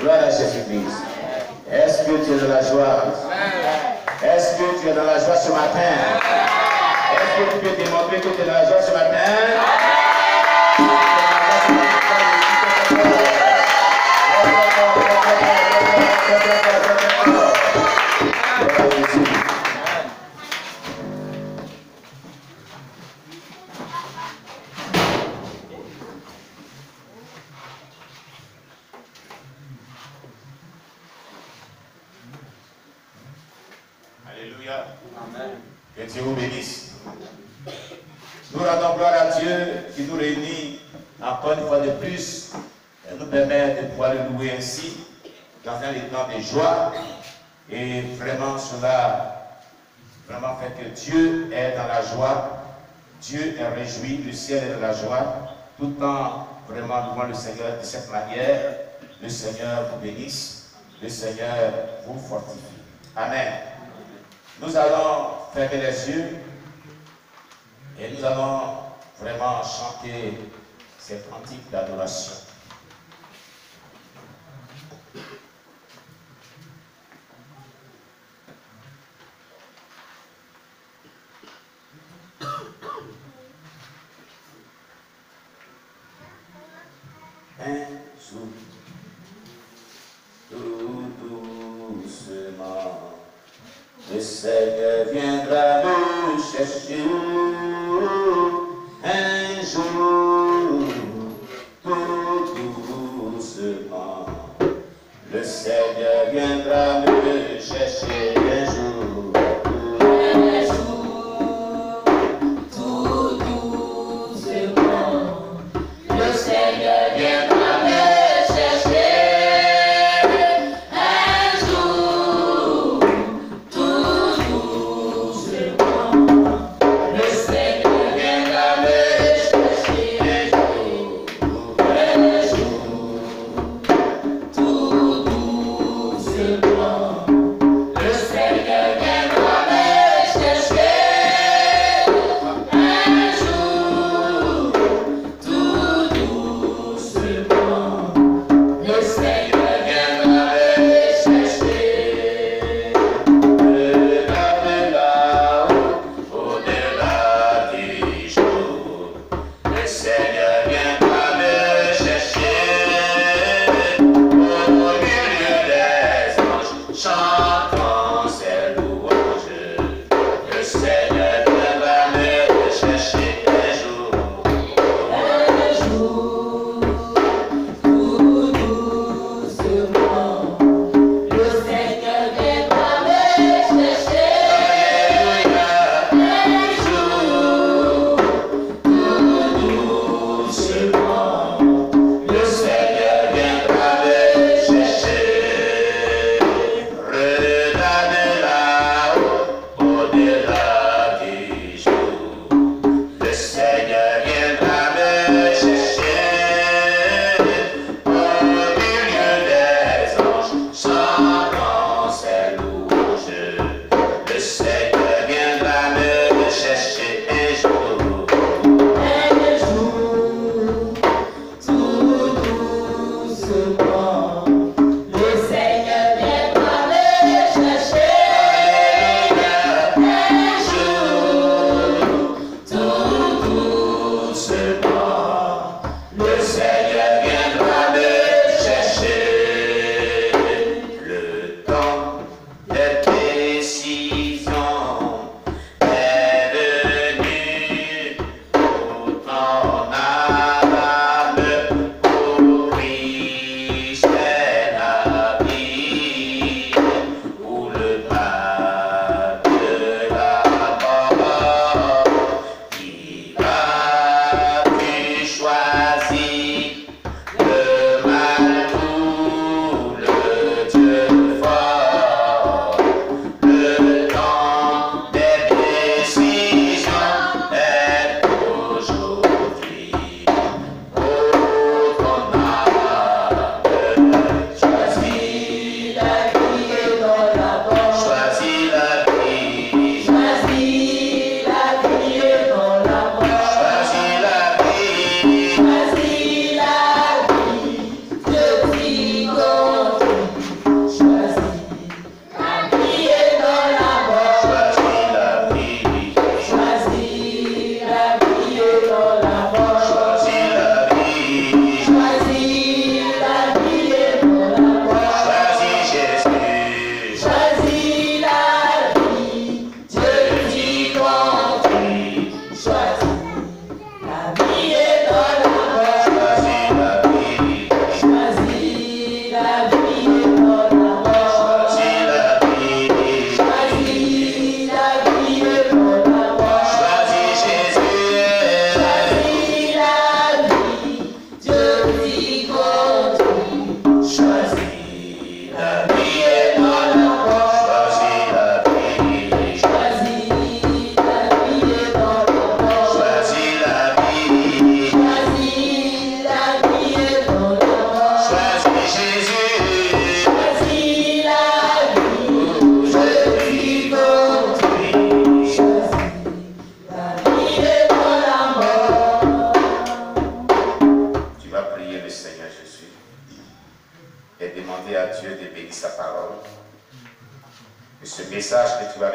Gloire à Jésus-Christ. Est-ce que tu es dans la joie? Est-ce que tu es dans la joie ce matin? Est-ce que tu peux démontrer que tu es dans la joie ce matin? Alléluia. Amen. Que Dieu vous bénisse. Nous rendons gloire à Dieu qui nous réunit encore une fois de plus et nous permet de pouvoir le louer ainsi dans un état de joie. Et vraiment cela vraiment fait que Dieu est dans la joie, Dieu est réjoui, le ciel est dans la joie, tout en vraiment louant le Seigneur de cette manière. Le Seigneur vous bénisse, le Seigneur vous fortifie. Amen. Nous allons fermer les yeux et nous allons vraiment chanter ces cantiques d'adoration. Un jour, tout doucement, le Seigneur viendra nous chercher. Un jour, tout doucement, le Seigneur viendra nous chercher. Un jour, tout doucement, le Seigneur viendra. Le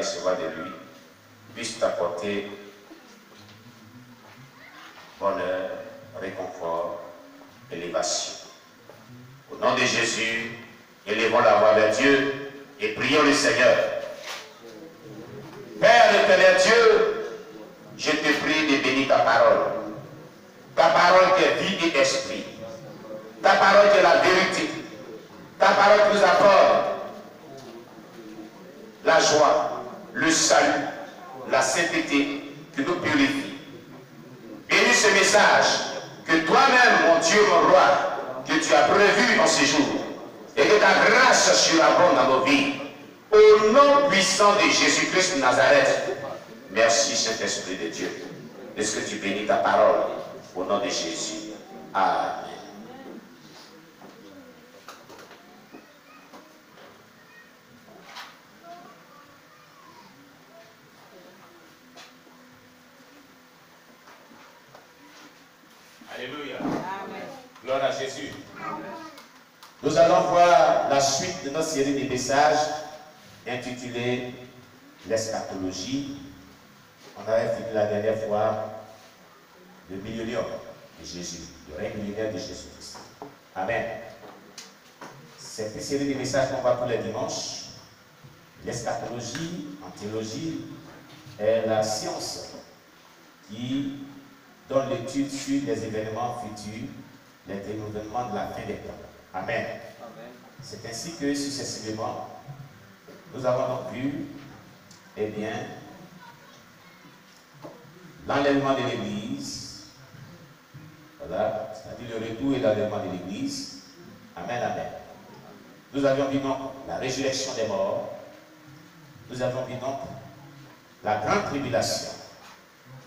recevoir de lui puisse t'apporter bonheur, réconfort, élévation. Au nom de Jésus, élevons la voix vers Dieu et prions le Seigneur. Père éternel Dieu, je te prie de bénir ta parole. Ta parole qui est vie et esprit. Ta parole qui est la vérité. Ta parole qui nous apporte la joie, le salut, la sainteté qui nous purifie. Bénis ce message que toi-même, mon Dieu, mon roi, que tu as prévu en ce jour et que ta grâce surabonde dans nos vies. Au nom puissant de Jésus-Christ de Nazareth, merci Saint-Esprit de Dieu. Est-ce que tu bénis ta parole au nom de Jésus? Amen. Alléluia. Amen. Gloire à Jésus. Amen. Nous allons voir la suite de notre série de messages intitulée l'eschatologie. On avait fini la dernière fois le millénaire de Jésus, le règne millénaire de Jésus-Christ. Amen. Cette série de messages qu'on voit tous les dimanches, l'eschatologie en théologie est la science qui donne l'étude sur les événements futurs, les événements de la fin des temps. Amen. Amen. C'est ainsi que successivement, nous avons donc vu, eh bien, l'enlèvement de l'Église, voilà, c'est-à-dire le retour et l'enlèvement de l'Église. Amen, amen. Nous avions vu donc la résurrection des morts. Nous avons vu donc la grande tribulation.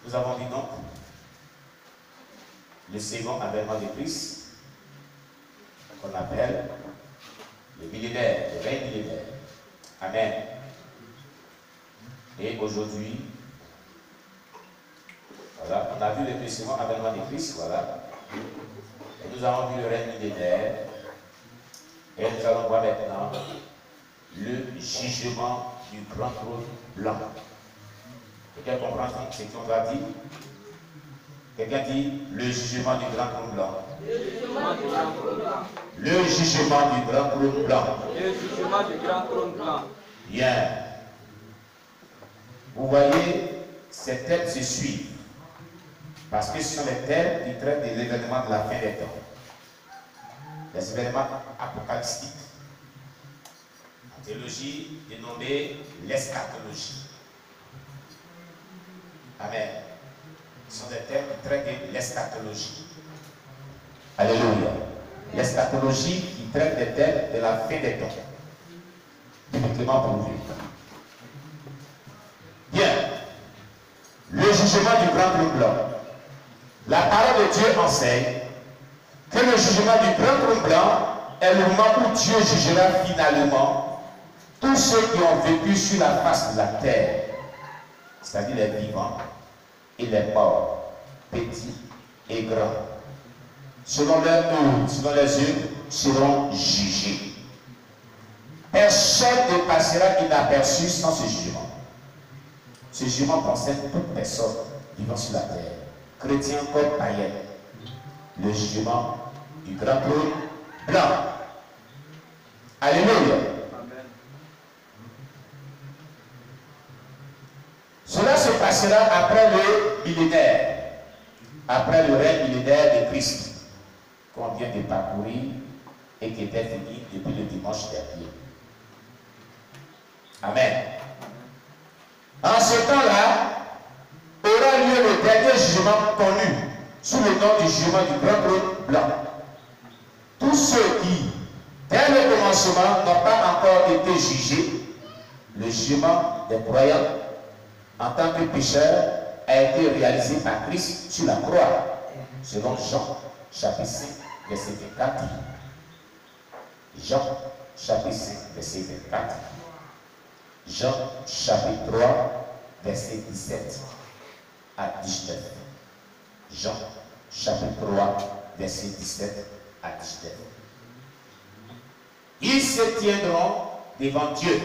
Nous avons vu donc le second avènement de Christ, qu'on appelle le millénaire, le règne millénaire. Amen. Et aujourd'hui, voilà, on a vu le second avènement de Christ, voilà. Et nous avons vu le règne millénaire. Et nous allons voir maintenant le jugement du grand trône blanc. Quelqu'un comprend ce qu'on va dire? Quelqu'un dit le jugement du grand trône blanc. Le jugement du grand trône blanc. Le jugement du grand trône blanc. Le jugement du grand trône blanc. Bien. Vous voyez, ces thèmes se suivent. Parce que ce sont les thèmes qui traitent des événements de la fin des temps. Les événements apocalyptiques. En théologie, dénommée l'eschatologie. Amen. Ce sont des thèmes qui traitent de l'eschatologie. Alléluia. L'eschatologie qui traite des thèmes de la fin des temps. Bibliquement prouvé. Bien. Le jugement du grand trône blanc. La parole de Dieu enseigne que le jugement du grand trône blanc est le moment où Dieu jugera finalement tous ceux qui ont vécu sur la face de la terre, c'est-à-dire les vivants et les morts, petits et grands. Selon leurs œuvres, selon les œuvres, seront jugés. Personne ne passera inaperçu sans ce jugement. Ce jugement concerne toute personne vivant sur la terre, chrétiens comme païens. Le jugement du grand trône blanc. Alléluia. Amen. Cela se passera après le millénaire, après le règne millénaire de Christ, qu'on vient de parcourir et qui était fini depuis le dimanche dernier. Amen. En ce temps-là, aura lieu le dernier jugement connu sous le nom du jugement du grand trône blanc. Tous ceux qui, dès le commencement, n'ont pas encore été jugés, le jugement des croyants en tant que pécheurs a été réalisé par Christ sur la croix, selon Jean chapitre 5, verset 24. Jean chapitre 5, verset 24. Jean chapitre 3, verset 17 à 19. Jean chapitre 3, verset 17 à 19. Ils se tiendront devant Dieu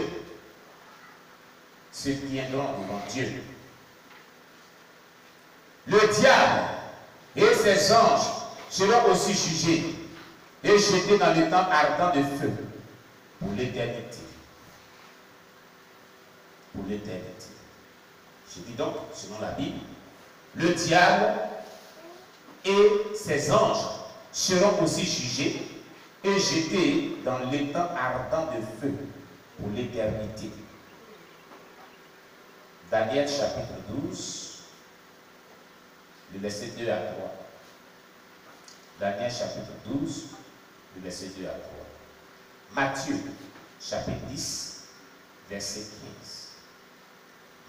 se tiendront devant Dieu. Le diable et ses anges seront aussi jugés et jetés dans le temps ardent de feu pour l'éternité. Pour l'éternité. Je dis donc, selon la Bible, le diable et ses anges seront aussi jugés et jetés dans l'étang ardent de feu pour l'éternité. Daniel chapitre 12, le verset 2 à 3. Daniel chapitre 12, le verset 2 à 3. Matthieu chapitre 10, verset 15.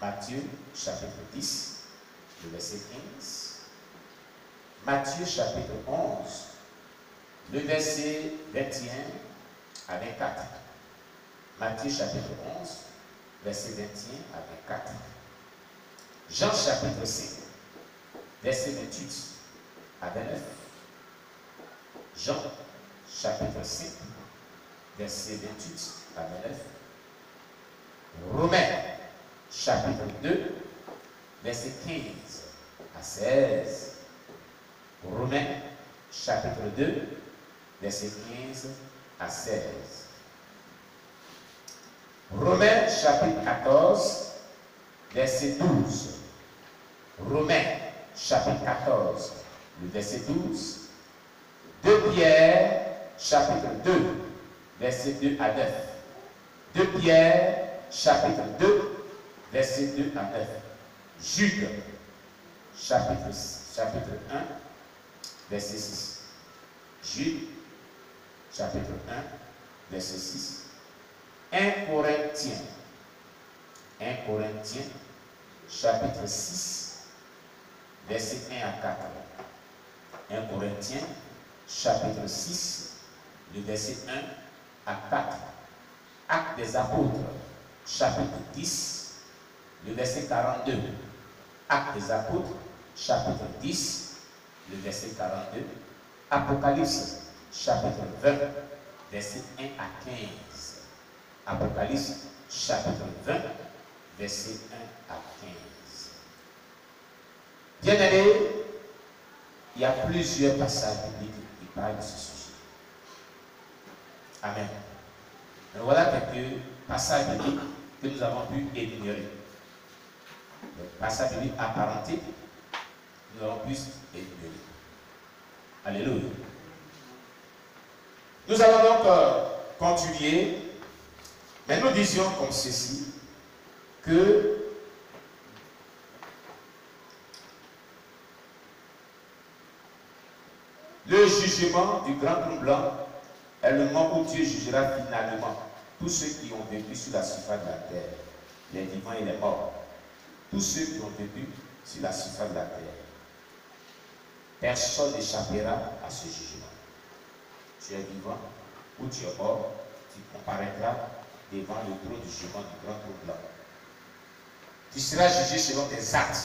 Matthieu chapitre 10, le verset 15. Matthieu chapitre 11, le verset 21 à 24. Matthieu chapitre 11, verset 21 à 24. Jean chapitre 5, verset 28 à 29. Jean chapitre 5, verset 28 à 29. Romains chapitre 2, verset 15 à 16. Romains chapitre 2, verset 15 à 16. Romains chapitre 14, verset 12. Romains chapitre 14, le verset 12. 2 Pierre chapitre 2, verset 2 à 9. 2 Pierre chapitre 2, verset 2 à 9. Jude chapitre 1, verset 6. Jude chapitre 1, verset 6. 1 Corinthiens chapitre 6, verset 1 à 4. 1 Corinthiens chapitre 6, le verset 1 à 4. Actes des apôtres chapitre 10, le verset 42. Actes des apôtres chapitre 10, le verset 42. Apocalypse chapitre 20, verset 1 à 15. Apocalypse chapitre 20, verset 1 à 15. Bien-aimés, il y a plusieurs passages bibliques qui parlent de ce sujet. Amen. Mais voilà quelques passages bibliques que nous avons pu énumérer. Les passages bibliques apparentés, nous avons pu énumérer. Alléluia. Nous allons donc continuer, mais nous disions comme ceci, que le jugement du grand trône blanc est le moment où Dieu jugera finalement tous ceux qui ont vécu sur la surface de la terre, les vivants et les morts. Tous ceux qui ont vécu sur la surface de la terre. Personne n'échappera à ce jugement. Tu es vivant ou tu es mort, tu comparaîtras devant le trône du jugement du grand trône blanc. Tu seras jugé selon tes actes.